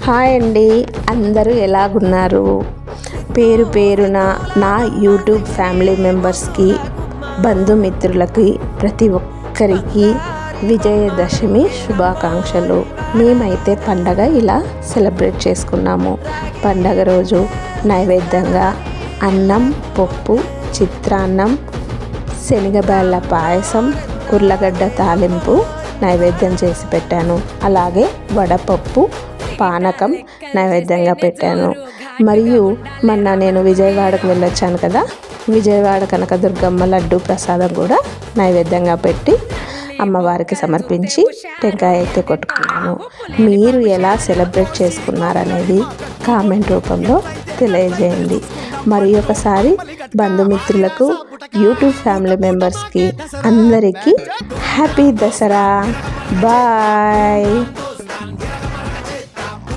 Hi అండి, అందరూ ఎలాగున్నారు? పేరు పేరున నా యూట్యూబ్ ఫ్యామిలీ మెంబర్స్కి, బంధుమిత్రులకి, ప్రతి ఒక్కరికి విజయదశమి శుభాకాంక్షలు. మేమైతే పండగ ఇలా సెలబ్రేట్ చేసుకున్నాము. పండగ రోజు నైవేద్యంగా అన్నం, పప్పు, చిత్రాన్నం, శనగబేళ్ళ పాయసం, ఉర్లగడ్డ తాలింపు నైవేద్యం చేసి పెట్టాను. అలాగే వడపప్పు, పానకం నైవేద్యంగా పెట్టాను. మరియు మొన్న నేను విజయవాడకు వెళ్ళొచ్చాను కదా, విజయవాడ కనకదుర్గమ్మ లడ్డు ప్రసాదం కూడా నైవేద్యంగా పెట్టి అమ్మవారికి సమర్పించి టెంకాయ అయితే కొట్టుకున్నాను. మీరు ఎలా సెలబ్రేట్ చేసుకున్నారనేది కామెంట్ రూపంలో తెలియజేయండి. మరి ఒకసారి బంధుమిత్రులకు, యూట్యూబ్ ఫ్యామిలీ మెంబర్స్కి అందరికీ హ్యాపీ దసరా. బాయ్.